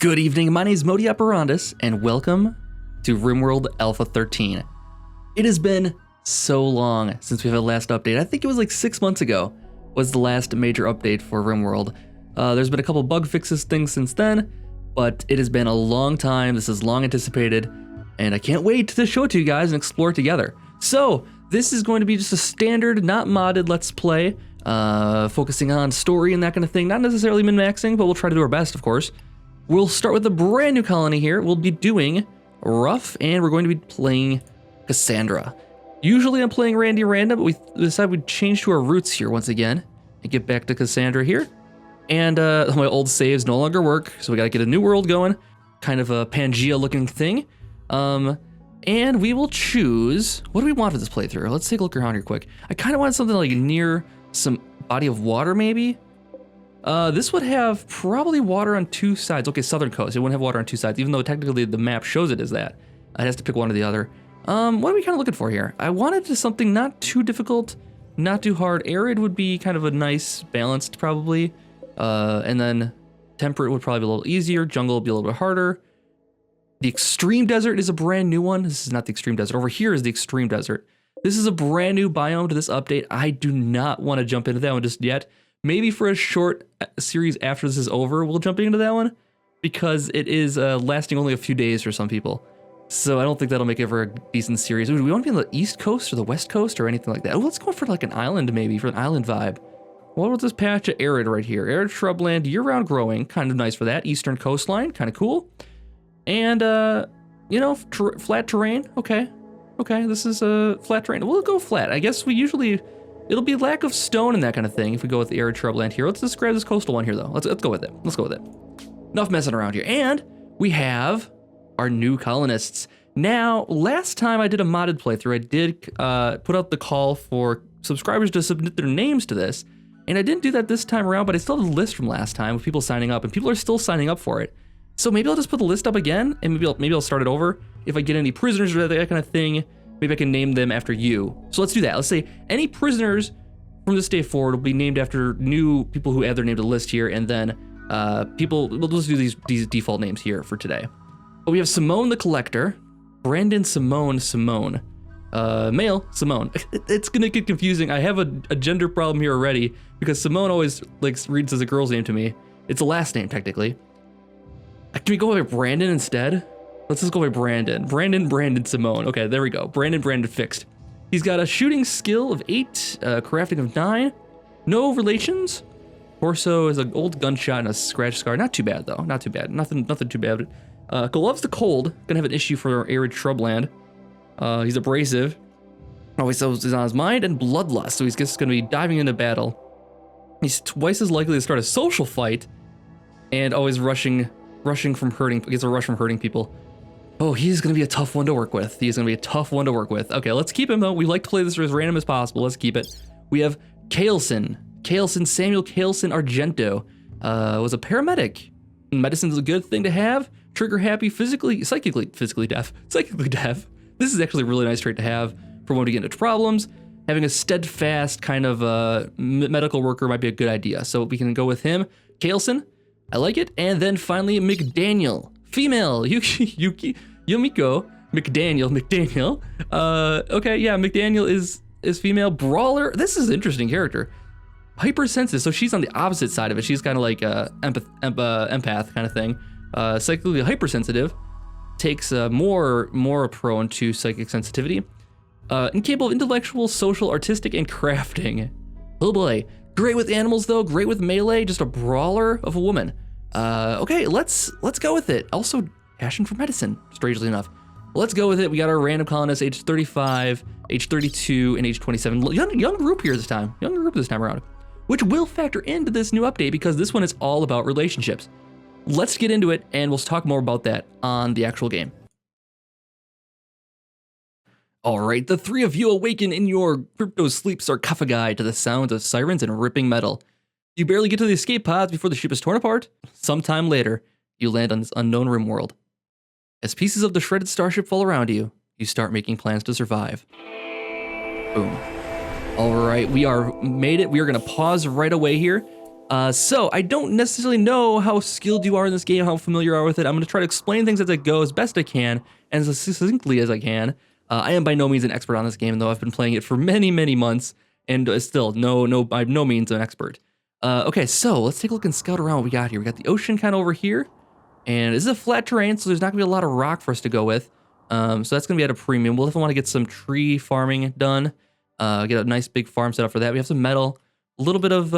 Good evening, my name is Modi Operandus, and welcome to Rimworld Alpha 13. It has been so long since we've had the last update. I think it was like 6 months ago was the last major update for Rimworld. There's been a couple bug fixes things since then, but it has been a long time. This is long anticipated, and I can't wait to show it to you guys and explore it together. So this is going to be just a standard, not modded Let's Play, focusing on story and that kind of thing. Not necessarily min-maxing, but we'll try to do our best, of course. We'll start with a brand new colony here. We'll be doing Rough, and we're going to be playing Cassandra. Usually I'm playing Randy Random, but we decided we'd change to our roots here once again and get back to Cassandra here. And my old saves no longer work, so we gotta get a new world going. Kind of a Pangea looking thing. And we will choose, what do we want for this playthrough? Let's take a look around here quick. I kind of want something like near some body of water maybe. This would have probably water on two sides. Okay, southern coast. It wouldn't have water on two sides, even though technically the map shows it as that. It has to pick one or the other. What are we kind of looking for here? I wanted just something not too difficult, not too hard. Arid would be kind of a nice balanced probably. And then temperate would probably be a little easier. Jungle would be a little bit harder. The extreme desert is a brand new one. This is not the extreme desert. Over here is the extreme desert. This is a brand new biome to this update. I do not want to jump into that one just yet. Maybe for a short series after this is over, we'll jump into that one, because it is lasting only a few days for some people. So I don't think that'll make it for a decent series. Do we want to be on the East Coast or the West Coast or anything like that? Oh, let's go for like an island maybe, for an island vibe. What about this patch of arid right here? Arid shrubland, year-round growing, kind of nice for that. Eastern coastline, kind of cool. And, you know, flat terrain, okay. Okay, this is flat terrain. We'll go flat. I guess we usually... It'll be lack of stone and that kind of thing if we go with the arid shrubland here. Let's just grab this coastal one here though. Let's go with it. Let's go with it. Enough messing around here. And we have our new colonists. Now, last time I did a modded playthrough, I did put out the call for subscribers to submit their names to this. And I didn't do that this time around, but I still have a list from last time with people signing up, and people are still signing up for it. So maybe I'll just put the list up again, and maybe I'll start it over. If I get any prisoners or that kind of thing, maybe I can name them after you. So let's do that. Let's say any prisoners from this day forward will be named after new people who add their name to the list here, and then we'll just do these default names here for today. But we have Simone the Collector, Brandon Simone, male Simone. It's gonna get confusing. I have a gender problem here already because Simone always reads as a girl's name to me. It's a last name technically. Can we go by Brandon instead? Let's just go by Brandon. Brandon Simone. Okay, there we go. Brandon fixed. He's got a shooting skill of 8, crafting of 9. No relations. Torso is an old gunshot and a scratch scar. Not too bad though. Not too bad. Nothing too bad. Loves the cold. Gonna have an issue for arid shrubland. He's abrasive. Always is on his mind, and bloodlust. So he's just gonna be diving into battle. He's twice as likely to start a social fight, and always rushing from hurting. Gets a rush from hurting people. Oh, he's going to be a tough one to work with. He's going to be a tough one to work with. Okay, let's keep him, though. We like to play this as random as possible. Let's keep it. We have Samuel Kaelson Argento. Was a paramedic. Medicine's a good thing to have. Trigger happy, psychically deaf. This is actually a really nice trait to have for when we get into problems. Having a steadfast kind of medical worker might be a good idea. So we can go with him. Kaelson, I like it. And then finally, McDaniel. Female, Yumiko McDaniel. Okay, yeah, McDaniel is female. Brawler. This is an interesting character. Hypersensitive, so she's on the opposite side of it. She's kind of like a empath kind of thing. Psychically hypersensitive, takes more prone to psychic sensitivity. Incapable of intellectual, social, artistic, and crafting. Oh boy, great with animals though. Great with melee. Just a brawler of a woman. Okay, let's go with it. Also, passion for medicine, strangely enough. Let's go with it. We got our random colonists, age 35, age 32, and age 27. Young group here this time. Younger group this time around. Which will factor into this new update because this one is all about relationships. Let's get into it, and we'll talk more about that on the actual game. All right, the three of you awaken in your crypto-sleep sarcophagi to the sounds of sirens and ripping metal. You barely get to the escape pods before the ship is torn apart. Sometime later, you land on this unknown rimworld. As pieces of the shredded starship fall around you, you start making plans to survive. Boom. All right, we are made it. We are going to pause right away here. So I don't necessarily know how skilled you are in this game, how familiar you are with it. I'm going to try to explain things as I go as best I can and as succinctly as I can. I am by no means an expert on this game, though I've been playing it for many, many months, and still, by no means an expert. Okay, so let's take a look and scout around what we got here. We got the ocean kind of over here, and this is a flat terrain, so there's not gonna be a lot of rock for us to go with. So that's gonna be at a premium. We'll definitely want to get some tree farming done. Get a nice big farm set up for that. We have some metal, a little bit of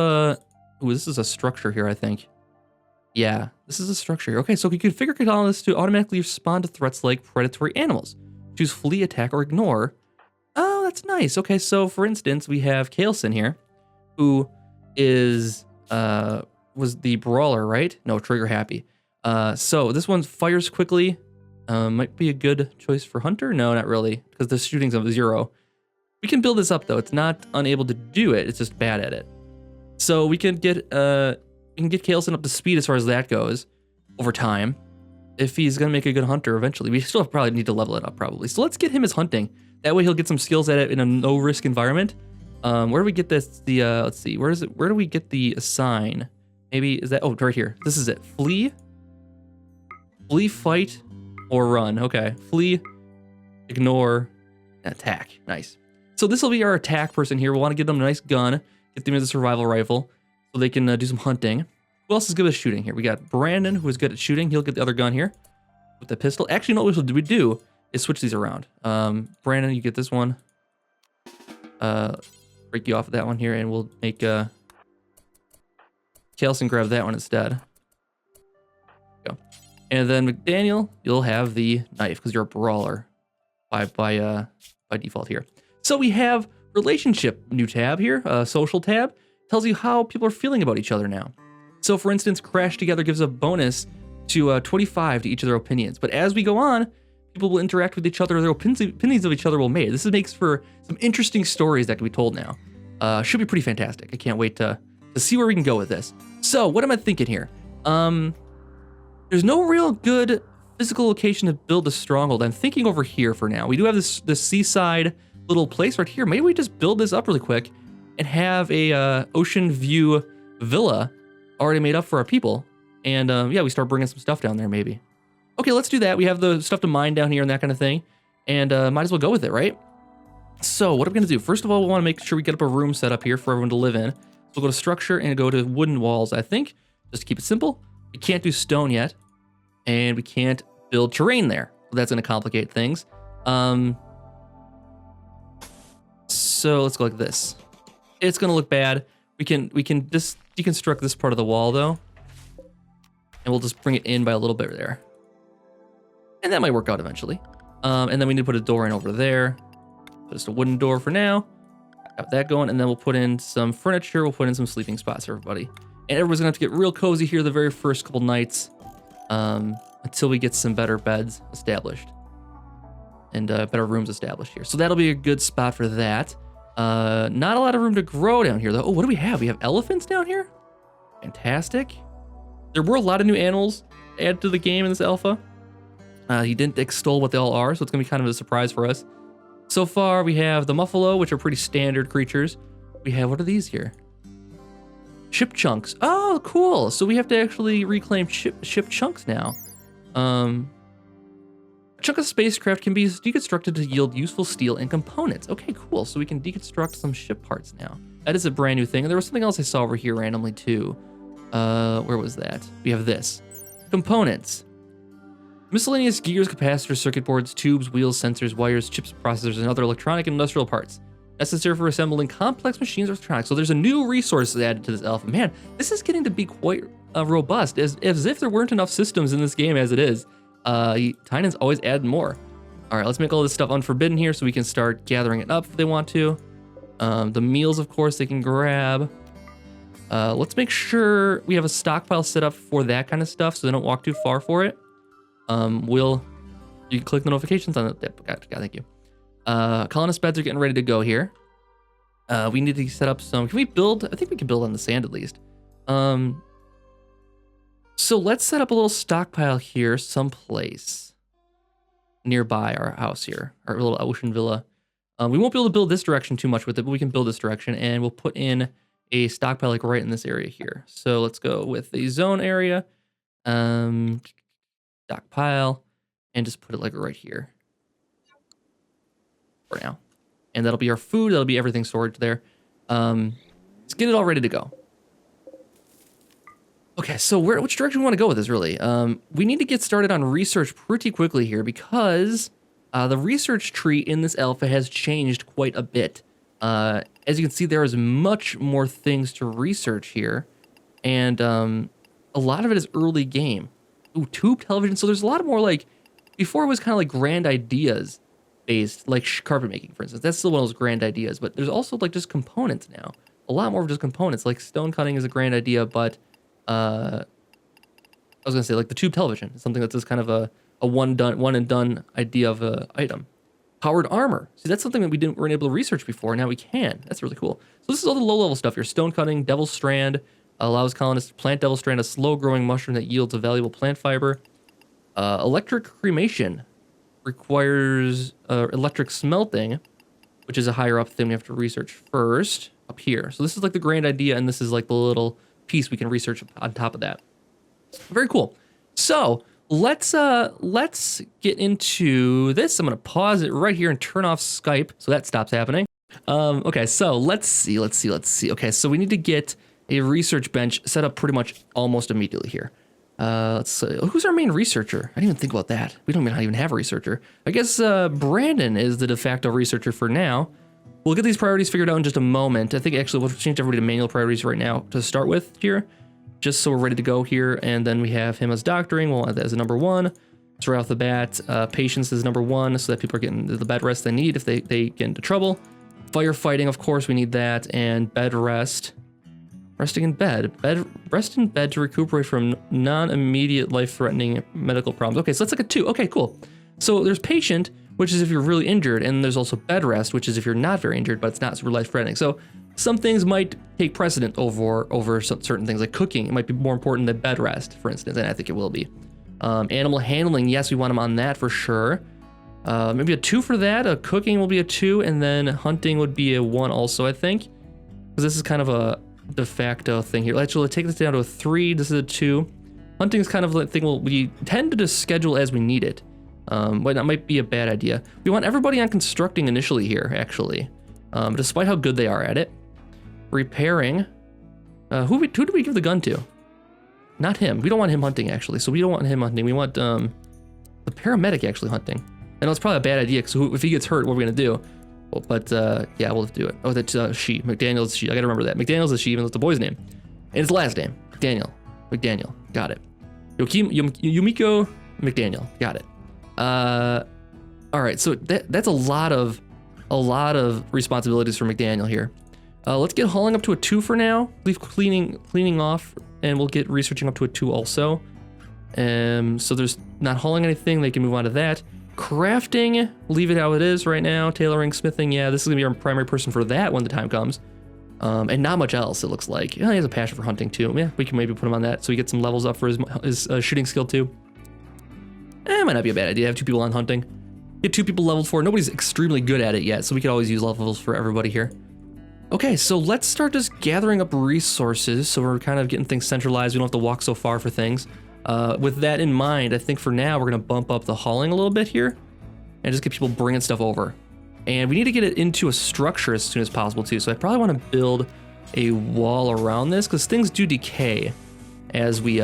ooh, this is a structure here, I think. Yeah, this is a structure here. Okay, so we configure colonists to automatically respond to threats like predatory animals. Choose flee, attack, or ignore. Oh, that's nice. Okay, so for instance, we have Kaleson here, who is was the brawler, right? No, trigger happy. So this one fires quickly. Might be a good choice for hunter. No, not really, because the shooting's of 0. We can build this up though. It's not unable to do it. It's just bad at it. So we can get Kaleson up to speed as far as that goes over time. If he's gonna make a good hunter eventually, we still probably need to level it up probably. So let's get him as hunting. That way he'll get some skills at it in a no risk environment. Where do we get this? Let's see, where is it? Where do we get the assign? Maybe is that? Oh, right here. This is it. Flee, fight, or run. Okay, flee, ignore, attack. Nice. So this will be our attack person here. We'll want to give them a nice gun. Get them as a survival rifle so they can do some hunting. Who else is good at shooting here? We got Brandon, who is good at shooting. He'll get the other gun here with the pistol. Actually, no, what we do is switch these around. Brandon, you get this one. Break you off of that one here, and we'll make Kaleson grab that one instead. Go. And then McDaniel, you'll have the knife because you're a brawler by default here. So we have relationship, new tab here, social tab, tells you how people are feeling about each other now. So for instance, Crash Together gives a bonus to 25 to each of their opinions. But as we go on, people will interact with each other, their opinions of each other will made. This makes for some interesting stories that can be told now. Should be pretty fantastic. I can't wait to see where we can go with this. So what am I thinking here? There's no real good physical location to build a stronghold. I'm thinking over here for now. We do have this seaside little place right here. Maybe we just build this up really quick and have a ocean view villa already made up for our people. And yeah, we start bringing some stuff down there maybe. Okay, let's do that. We have the stuff to mine down here and that kind of thing. And might as well go with it, right? So what are we gonna do? First of all, we wanna make sure we get up a room set up here for everyone to live in. So we'll go to structure and go to wooden walls, I think, just to keep it simple. We can't do stone yet, and we can't build terrain there. So that's gonna complicate things. So let's go like this. It's gonna look bad. We can just deconstruct this part of the wall though, and we'll just bring it in by a little bit there. And that might work out eventually. And then we need to put a door in over there. Just a wooden door for now. Got that going, and then we'll put in some furniture. We'll put in some sleeping spots for everybody. And everyone's gonna have to get real cozy here the very first couple nights, until we get some better beds established and better rooms established here. So that'll be a good spot for that. Not a lot of room to grow down here though. Oh, what do we have? We have elephants down here? Fantastic. There were a lot of new animals added to the game in this alpha. He didn't extol what they all are, so it's gonna be kind of a surprise for us. So far, we have the Muffalo, which are pretty standard creatures. We have, what are these here? Ship chunks. Oh, cool. So we have to actually reclaim ship chunks now. A chunk of spacecraft can be deconstructed to yield useful steel and components. Okay, cool. So we can deconstruct some ship parts now. That is a brand new thing. And there was something else I saw over here randomly too. Where was that? We have this. Components. Miscellaneous gears, capacitors, circuit boards, tubes, wheels, sensors, wires, chips, processors, and other electronic and industrial parts necessary for assembling complex machines or electronics. So there's a new resource added to this alpha. Man, this is getting to be quite robust, as if there weren't enough systems in this game as it is. Tynan's always added more. All right, let's make all this stuff unforbidden here so we can start gathering it up if they want to. The meals, of course, they can grab. Let's make sure we have a stockpile set up for that kind of stuff so they don't walk too far for it. You can click the notifications on it. Yep, got thank you. Colonist beds are getting ready to go here. We need to set up some, can we build? I think we can build on the sand at least. So let's set up a little stockpile here someplace nearby our house here, our little ocean villa. We won't be able to build this direction too much with it, but we can build this direction, and we'll put in a stockpile like right in this area here. So let's go with the zone area, stockpile, and just put it like right here for now. And that'll be our food. That'll be everything stored there. Let's get it all ready to go. Okay, so which direction we want to go with this, really? We need to get started on research pretty quickly here because the research tree in this alpha has changed quite a bit. As you can see, there is much more things to research here, and a lot of it is early game. Ooh, tube television. So there's a lot more like, before it was kind of like grand ideas based, like carpet making, for instance. That's still one of those grand ideas, but there's also like just components now. A lot more of just components. Like stone cutting is a grand idea, but I was gonna say like the tube television is something that's just kind of a one and done idea of a item. Powered armor. See, that's something that weren't able to research before. Now we can. That's really cool. So this is all the low level stuff here. Stone cutting, devil's strand, allows colonists to plant devil's strand, a slow growing mushroom that yields a valuable plant fiber. Electric cremation requires electric smelting, which is a higher up thing we have to research first up here. So this is like the grand idea, and this is like the little piece we can research on top of that. Very cool. So let's get into this. I'm gonna pause it right here and turn off Skype so that stops happening. Okay, so let's see. Okay, so we need to get a research bench set up pretty much almost immediately here. Let's see. Who's our main researcher? I didn't even think about that. We don't even have a researcher. I guess Brandon is the de facto researcher for now. We'll get these priorities figured out in just a moment. I think actually we'll change everybody to manual priorities right now to start with here, just so we're ready to go here. And then we have him as doctoring. We'll add that as a number 1. So right off the bat, patience is number 1, so that people are getting the bed rest they need if they get into trouble. Firefighting, of course, we need that, and bed rest. Resting in bed. Rest in bed to recuperate from non-immediate life-threatening medical problems. Okay, so that's like a 2. Okay, cool. So there's patient, which is if you're really injured, and there's also bed rest, which is if you're not very injured, but it's not super life-threatening. So some things might take precedent over certain things, like cooking. It might be more important than bed rest, for instance, and I think it will be. Animal handling, yes, we want them on that for sure. Maybe a 2 for that. Cooking will be a 2, and then hunting would be a 1 also, I think. Because this is kind of a de facto thing here. Actually, let's take this down to a 3. This is a 2. Hunting is kind of the thing we tend to just schedule as we need it. But that might be a bad idea. We want everybody on constructing initially here, actually. Despite how good they are at it. Repairing. Who do we give the gun to? Not him. We don't want him hunting, actually. So we don't want him hunting. We want the paramedic actually hunting. I know it's probably a bad idea, because if he gets hurt, what are we going to do? Well, but yeah, we'll do it. Oh, that's she. McDaniel's she. I got to remember that. McDaniel's is she, even though it's the boy's name. And it's the last name. McDaniel. Got it. Yumiko McDaniel. Got it. All right, so that's a lot of responsibilities for McDaniel here. Let's get hauling up to a 2 for now. Leave cleaning off, and we'll get researching up to a 2 also. So there's not hauling anything. They can move on to that. Crafting, leave it how it is right now. Tailoring, smithing, yeah, this is gonna be our primary person for that when the time comes. And not much else, it looks like. Yeah, he has a passion for hunting too. Yeah, we can maybe put him on that so he gets some levels up for his shooting skill too. Might not be a bad idea. Have 2 people on hunting. Get 2 people leveled 4. Nobody's extremely good at it yet, so we could always use levels for everybody here. Okay, so let's start just gathering up resources so we're kind of getting things centralized. We don't have to walk so far for things. With that in mind, I think for now we're going to bump up the hauling a little bit here and just get people bringing stuff over. And we need to get it into a structure as soon as possible too. So I probably want to build a wall around this because things do decay as we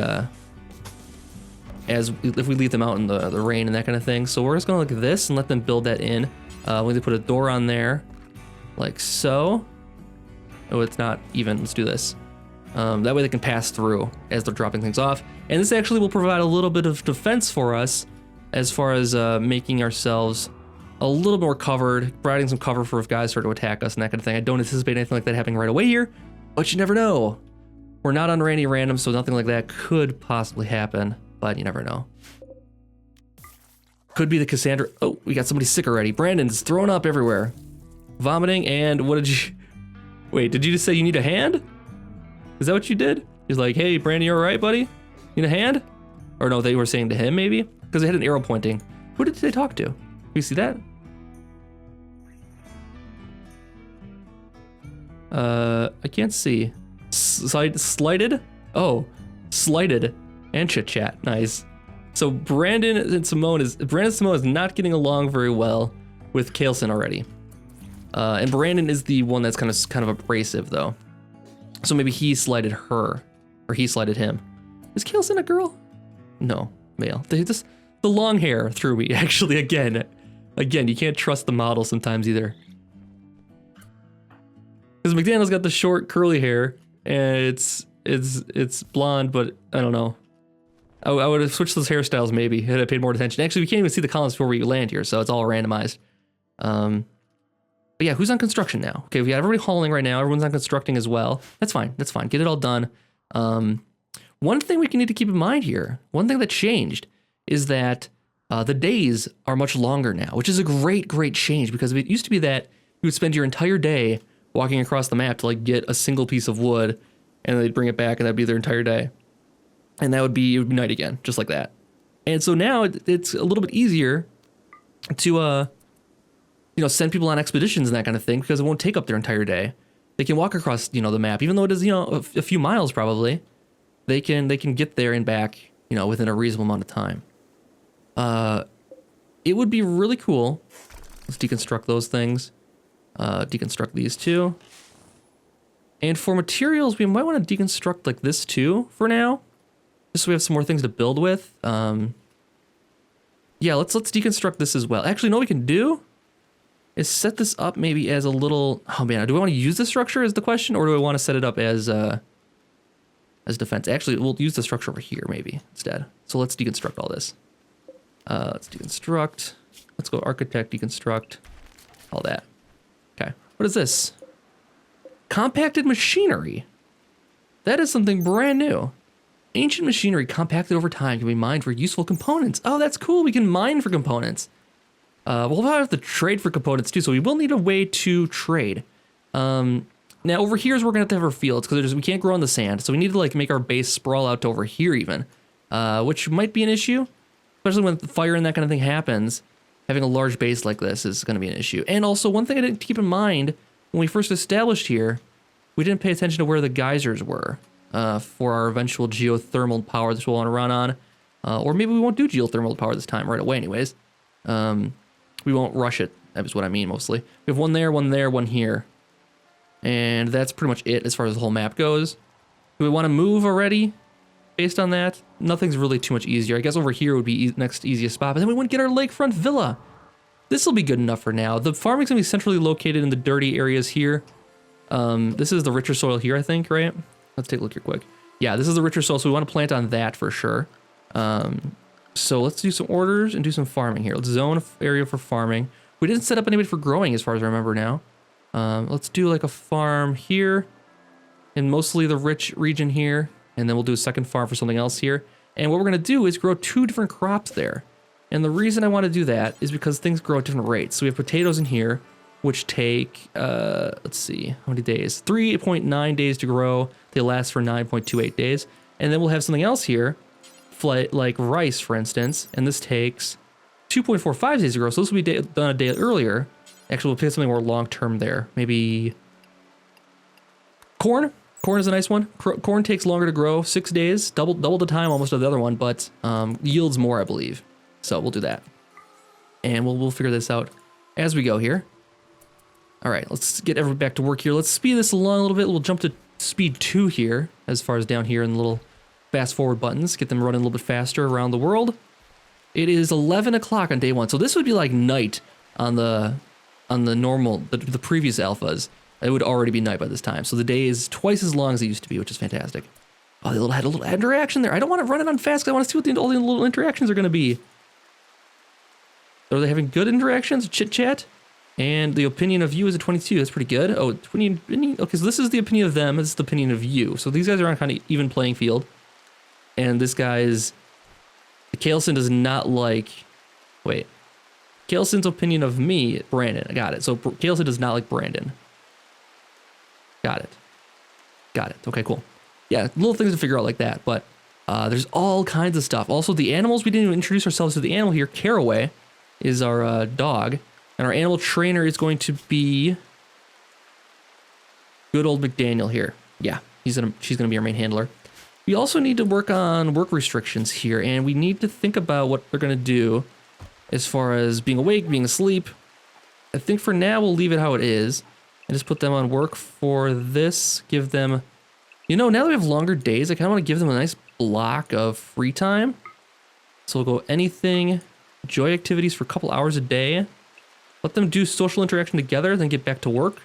if we leave them out in the rain and that kind of thing. So we're just going to look at this and let them build that in. We need to put a door on there like so. Oh, it's not even. Let's do this. That way they can pass through as they're dropping things off. And this actually will provide a little bit of defense for us as far as making ourselves a little more covered, providing some cover for if guys start to attack us and that kind of thing. I don't anticipate anything like that happening right away here, but you never know. We're not on any random, so nothing like that could possibly happen, but you never know. Could be the Cassandra. Oh, we got somebody sick already. Brandon's throwing up everywhere. Vomiting, and what did you... Wait, did you just say you need a hand? Is that what you did? He's like, hey, Brandon, you all right, buddy? Need a hand? Or no, they were saying to him, maybe? Because they had an arrow pointing. Who did they talk to? Can you see that? I can't see. Slighted? Oh, slighted and chit chat. Nice. So Brandon and Simone is not getting along very well with Kaelson already. And Brandon is the one that's kind of abrasive though. So maybe he slighted her, or he slighted him. Is Kaelson a girl? No, male. The long hair threw me actually again. Again, you can't trust the model sometimes either. Because McDaniel's got the short curly hair and it's blonde, but I don't know. I would have switched those hairstyles maybe had I paid more attention. Actually, we can't even see the columns before we land here, so it's all randomized. But yeah, who's on construction now? Okay, we got everybody hauling right now. Everyone's on constructing as well. That's fine. That's fine. Get it all done. One thing we need to keep in mind here, one thing that changed is that the days are much longer now, which is a great change because it used to be that you would spend your entire day walking across the map to like get a single piece of wood and they'd bring it back and that'd be their entire day. And it would be night again, just like that. And so now it's a little bit easier to, send people on expeditions and that kind of thing because it won't take up their entire day. They can walk across, the map, even though it is, a few miles probably. They can get there and back, within a reasonable amount of time. It would be really cool. Let's deconstruct those things. Deconstruct these two. And for materials, we might want to deconstruct like this too for now. Just so we have some more things to build with. Yeah, let's deconstruct this as well. Actually, what we can do is set this up maybe as a little, oh man, do we want to use this structure is the question, or do we want to set it up as defense? Actually, we'll use the structure over here maybe instead. So let's deconstruct all this. Let's deconstruct. Let's go architect, deconstruct, all that. Okay, what is this? Compacted machinery. That is something brand new. Ancient machinery compacted over time can be mined for useful components. Oh, that's cool. We can mine for components. We'll probably have to trade for components too, so we will need a way to trade. Now over here is where we're gonna have to have our fields because we can't grow on the sand, so we need to like make our base sprawl out to over here even, which might be an issue, especially when fire and that kind of thing happens. Having a large base like this is gonna be an issue. And also one thing I didn't keep in mind when we first established here, we didn't pay attention to where the geysers were for our eventual geothermal power that we'll want to run on, or maybe we won't do geothermal power this time right away anyways. We won't rush it, that is what I mean mostly. We have one there, one here. And that's pretty much it as far as the whole map goes. Do we want to move already based on that? Nothing's really too much easier. I guess over here would be next easiest spot, but then we wouldn't get our lakefront villa. This will be good enough for now. The farming's gonna be centrally located in the dirty areas here. This is the richer soil here, I think, right? Let's take a look here quick. Yeah, this is the richer soil, so we want to plant on that for sure. So let's do some orders and do some farming here. Let's zone area for farming. We didn't set up anybody for growing as far as I remember now. Let's do like a farm here and mostly the rich region here. And then we'll do a second farm for something else here. And what we're gonna do is grow 2 different crops there. And the reason I want to do that is because things grow at different rates. So we have potatoes in here, which take, let's see, how many days? 3.9 days to grow. They last for 9.28 days. And then we'll have something else here, like rice, for instance. And this takes 2.45 days to grow. So this will be done a day earlier. Actually, we'll pick something more long-term there. Maybe corn. Corn is a nice one. Corn takes longer to grow, 6 days, double the time almost of the other one, but yields more, I believe. So we'll do that. And we'll figure this out as we go here. All right, let's get everybody back to work here. Let's speed this along a little bit. We'll jump to speed 2 here, as far as down here in the little fast forward buttons. Get them running a little bit faster around the world. It is 11 o'clock on day 1. So this would be like night on the normal, the previous alphas. It would already be night by this time. So the day is twice as long as it used to be, which is fantastic. Oh, they had a little interaction there. I don't want to run it on fast because I want to see what all the little interactions are going to be. Are they having good interactions? Chit chat? And the opinion of you is a 22. That's pretty good. Oh, opinion. Okay, so this is the opinion of them. This is the opinion of you. So these guys are on kind of even playing field. And this guy's... Kaelson does not like... Wait. Kaelson's opinion of me, Brandon. I got it. So Kaelson does not like Brandon. Got it. Got it. Okay, cool. Yeah, little things to figure out like that. But there's all kinds of stuff. Also, the animals, we didn't even introduce ourselves to the animal here. Caraway is our dog. And our animal trainer is going to be good old McDaniel here. Yeah, she's gonna be our main handler. We also need to work on work restrictions here, and we need to think about what they're gonna do as far as being awake, being asleep. I think for now we'll leave it how it is and just put them on work for this. Give them, now that we have longer days, I kind of want to give them a nice block of free time. So we'll go anything, joy activities for a couple hours a day. Let them do social interaction together, then get back to work.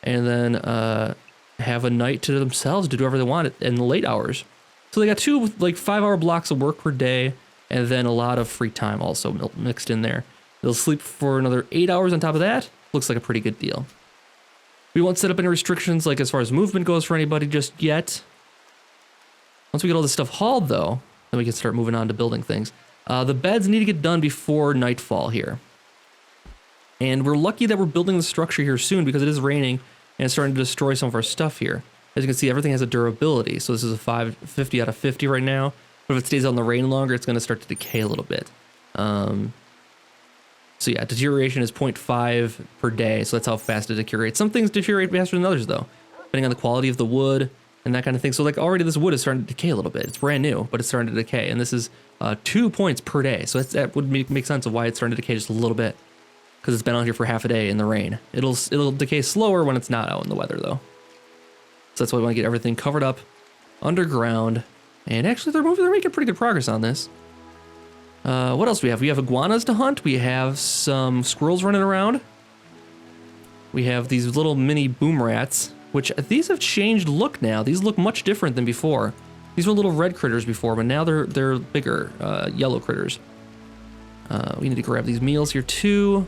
And then have a night to themselves to do whatever they want in the late hours. So they got 2 like 5-hour blocks of work per day, and then a lot of free time also mixed in there. They'll sleep for another 8 hours on top of that. Looks like a pretty good deal. We won't set up any restrictions like as far as movement goes for anybody just yet. Once we get all this stuff hauled though, then we can start moving on to building things. The beds need to get done before nightfall here. And we're lucky that we're building the structure here soon because it is raining and it's starting to destroy some of our stuff here. As you can see, everything has a durability. So this is a 50 out of 50 right now. But if it stays out in the rain longer, it's going to start to decay a little bit. So yeah, deterioration is 0.5 per day. So that's how fast it deteriorates. Some things deteriorate faster than others though, depending on the quality of the wood and that kind of thing. So like already this wood is starting to decay a little bit. It's brand new, but it's starting to decay. And this is 2 points per day. So that would make sense of why it's starting to decay just a little bit. Because it's been out here for half a day in the rain. It'll decay slower when it's not out in the weather though. So that's why we want to get everything covered up underground. And actually they're making pretty good progress on this. What else do we have? We have iguanas to hunt. We have some squirrels running around. We have these little mini boom rats, which these have changed look now. These look much different than before. These were little red critters before, but now they're bigger, yellow critters. We need to grab these meals here too.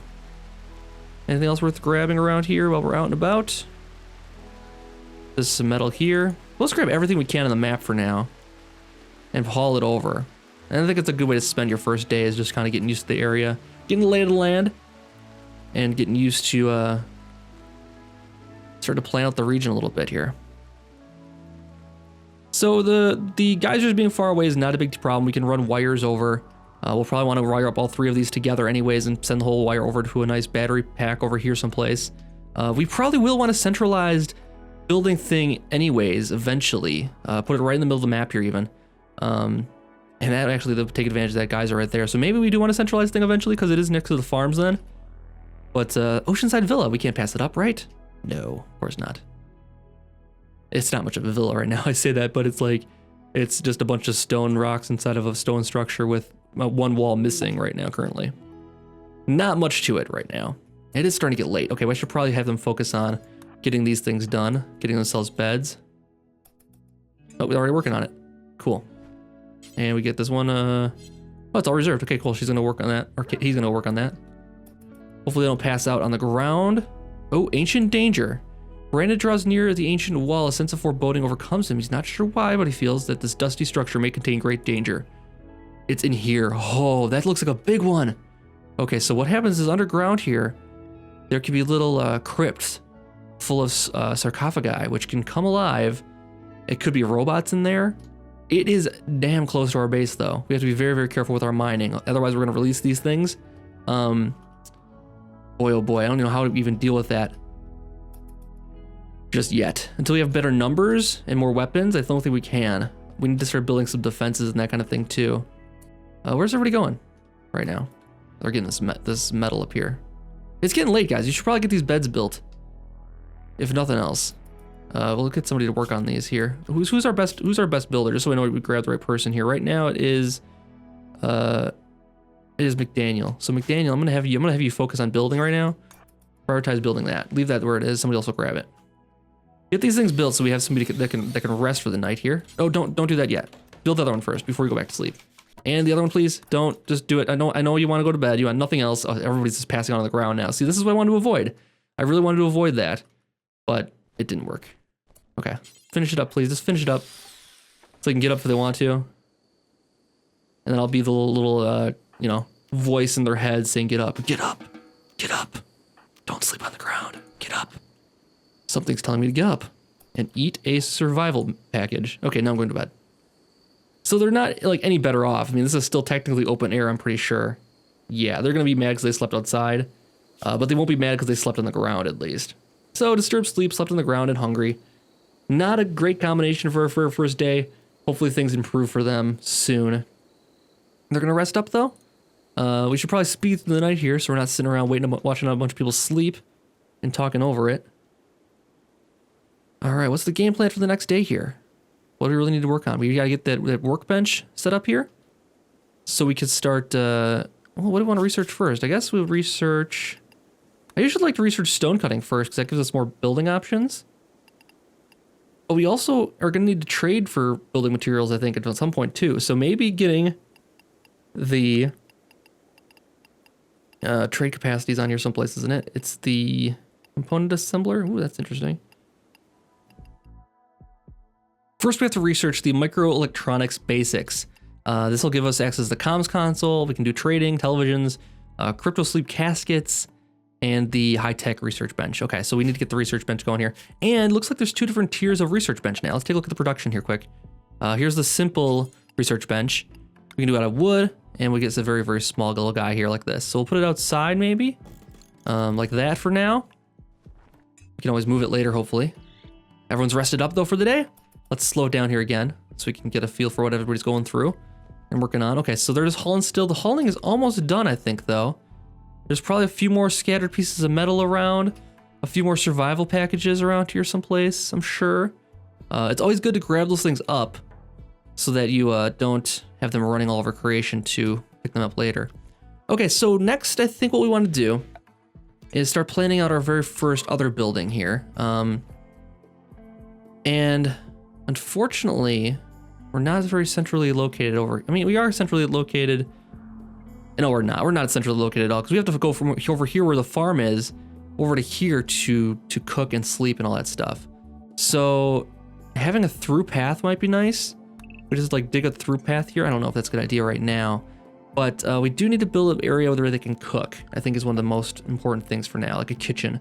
Anything else worth grabbing around here while we're out and about? There's some metal here. Let's grab everything we can on the map for now and haul it over. And I think it's a good way to spend your first day is just kind of getting used to the area, getting the lay of the land, and getting used to start to plan out the region a little bit here. So the geysers being far away is not a big problem. We can run wires over. We'll probably want to wire up all 3 of these together anyways and send the whole wire over to a nice battery pack over here someplace. We probably will want a centralized building thing anyways, eventually. Put it right in the middle of the map here even. And that actually, they'll take advantage of that geyser right there. So maybe we do want a centralized thing eventually because it is next to the farms then. But Oceanside Villa, we can't pass it up, right? No, of course not. It's not much of a villa right now, I say that, but it's like, it's just a bunch of stone rocks inside of a stone structure with 1 wall missing right now currently. Not much to it right now. It is starting to get late. Okay, well, I should probably have them focus on getting these things done, getting themselves beds. Oh, we're already working on it. Cool. And we get this one, oh, it's all reserved. Okay, cool, she's gonna work on that, or he's gonna work on that. Hopefully they don't pass out on the ground. Oh, ancient danger. Brandon draws near the ancient wall. A sense of foreboding overcomes him. He's not sure why, but he feels that this dusty structure may contain great danger. It's in here. Oh, that looks like a big one. Okay, so what happens is underground here, there can be little crypts full of sarcophagi, which can come alive. It could be robots in there. It is damn close to our base, though. We have to be very, very careful with our mining. Otherwise, we're going to release these things. Boy, oh boy, I don't know how to even deal with that just yet. Until we have better numbers and more weapons, I don't think we can. We need to start building some defenses and that kind of thing, too. Where's everybody going right now? They're getting this metal up here. It's getting late, guys. You should probably get these beds built, if nothing else. We'll get somebody to work on these here. Who's our best builder? Just so we know we grab the right person here. Right now it is McDaniel. So McDaniel, I'm gonna have you focus on building right now. Prioritize building that. Leave that where it is. Somebody else will grab it. Get these things built so we have somebody that can rest for the night here. Oh, don't do that yet. Build the other one first before you go back to sleep. And the other one, please. Don't just do it. I know you want to go to bed. You want nothing else. Oh, everybody's just passing out on the ground now. See, this is what I wanted to avoid. I really wanted to avoid that, but it didn't work. Okay, finish it up, please. Just finish it up so they can get up if they want to. And then I'll be the little voice in their head saying, "Get up, get up, get up. Don't sleep on the ground. Get up." Something's telling me to get up and eat a survival package. Okay, now I'm going to bed. So they're not like any better off. I mean, this is still technically open air, I'm pretty sure. Yeah, they're gonna be mad because they slept outside, but they won't be mad because they slept on the ground at least. So disturbed sleep, slept on the ground and hungry. Not a great combination for a first day. Hopefully things improve for them soon. They're gonna rest up though. We should probably speed through the night here so we're not sitting around waiting, watching a bunch of people sleep and talking over it. All right, what's the game plan for the next day here? What do we really need to work on? We gotta get that workbench set up here so we could start, well, what do we want to research first? I guess we'll research, I usually like to research stone cutting first because that gives us more building options. But we also are gonna need to trade for building materials, I think, at some point too. So maybe getting the trade capacities on here someplace, isn't it? It's the component assembler. Ooh, that's interesting. First, we have to research the microelectronics basics. This will give us access to the comms console. We can do trading, televisions, crypto sleep caskets, and the high-tech research bench. Okay, so we need to get the research bench going here. And looks like there's 2 different tiers of research bench now. Let's take a look at the production here quick. Here's the simple research bench. We can do it out of wood, and we get a very, very small little guy here like this. So we'll put it outside maybe, like that for now. We can always move it later, hopefully. Everyone's rested up though for the day. Let's slow down here again so we can get a feel for what everybody's going through and working on. Okay, so they're just hauling still. The hauling is almost done, I think, though. There's probably a few more scattered pieces of metal around, a few more survival packages around here someplace, I'm sure. It's always good to grab those things up so that you don't have them running all over creation to pick them up later. Okay, so next, I think what we want to do is start planning out our very first other building here. And unfortunately, we're not very centrally located over. I mean, we are centrally located. No, we're not. We're not centrally located at all because we have to go from over here where the farm is over to here to cook and sleep and all that stuff. So having a through path might be nice. We just like dig a through path here. I don't know if that's a good idea right now, but we do need to build an area where they can cook. I think is one of the most important things for now, like a kitchen.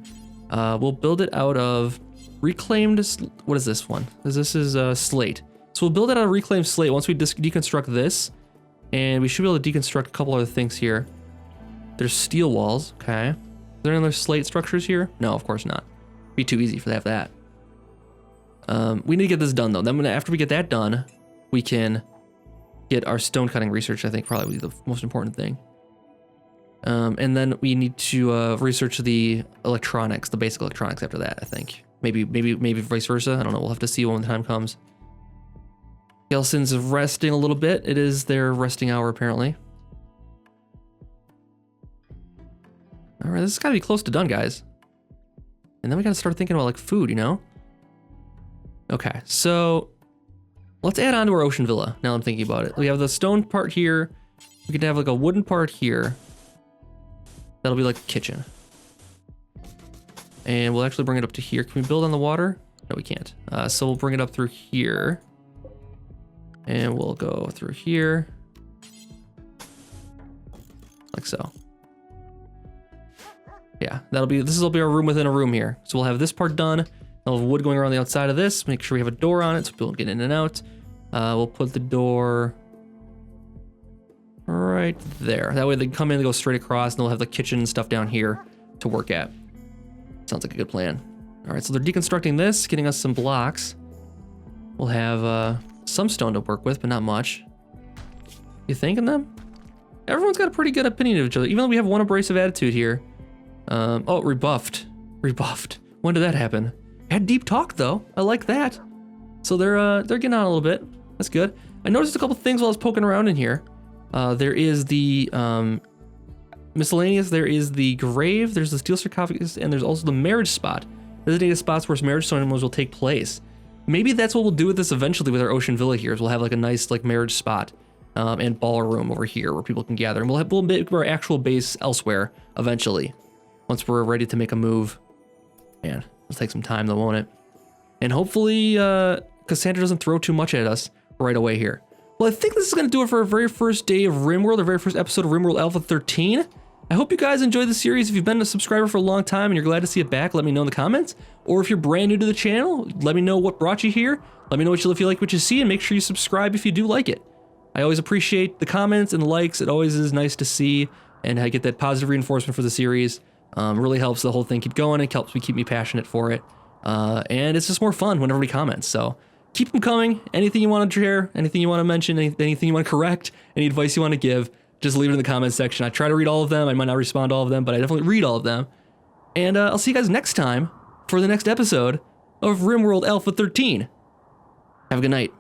We'll build it out of reclaimed, what is this one? This is slate. So we'll build it out of reclaimed slate once we deconstruct this, and we should be able to deconstruct a couple other things here. There's steel walls, okay. Are there any other slate structures here? No, of course not. Be too easy for that. We need to get this done though. Then after we get that done, we can get our stone cutting research, I think probably the most important thing. And then we need to research the electronics, the basic electronics after that, I think. Maybe vice versa. I don't know. We'll have to see when the time comes. Gelson's resting a little bit. It is their resting hour, apparently. All right, this has got to be close to done, guys. And then we got to start thinking about like food, you know? Okay, so let's add on to our ocean villa. Now I'm thinking about it. We have the stone part here. We could have like a wooden part here. That'll be like a kitchen. And we'll actually bring it up to here. Can we build on the water? No, we can't. So we'll bring it up through here. And we'll go through here. Like so. Yeah, this will be our room within a room here. So we'll have this part done. We'll have wood going around the outside of this. Make sure we have a door on it so people can get in and out. We'll put the door right there. That way they come in, they go straight across, and they'll have the kitchen and stuff down here to work at. Sounds like a good plan. All right, so they're deconstructing this, getting us some blocks. We'll have some stone to work with, but not much. You thanking them? Everyone's got a pretty good opinion of each other, even though we have one abrasive attitude here. Oh, rebuffed. When did that happen? Had deep talk though. I like that. So they're getting on a little bit. That's good. I noticed a couple things while I was poking around in here. There is the miscellaneous. There is the grave. There's the steel sarcophagus, and there's also the marriage spot. Designated spots where marriage ceremonies will take place. Maybe that's what we'll do with this eventually with our ocean villa here. Is we'll have like a nice like marriage spot and ballroom over here where people can gather, and we'll make our actual base elsewhere eventually. Once we're ready to make a move. Man, it'll take some time though, won't it? And hopefully Cassandra doesn't throw too much at us right away here. Well, I think this is going to do it for our very first day of Rimworld, our very first episode of Rimworld Alpha 13. I hope you guys enjoyed the series. If you've been a subscriber for a long time and you're glad to see it back, let me know in the comments. Or if you're brand new to the channel, let me know what brought you here. Let me know if you like what you see, and make sure you subscribe if you do like it. I always appreciate the comments and the likes. It always is nice to see, and I get that positive reinforcement for the series. Really helps the whole thing keep going. It helps me keep me passionate for it. And it's just more fun when everybody comments. So keep them coming. Anything you want to share, anything you want to mention, anything you want to correct, any advice you want to give, just leave it in the comments section. I try to read all of them. I might not respond to all of them, but I definitely read all of them. And I'll see you guys next time for the next episode of Rimworld Alpha 13. Have a good night.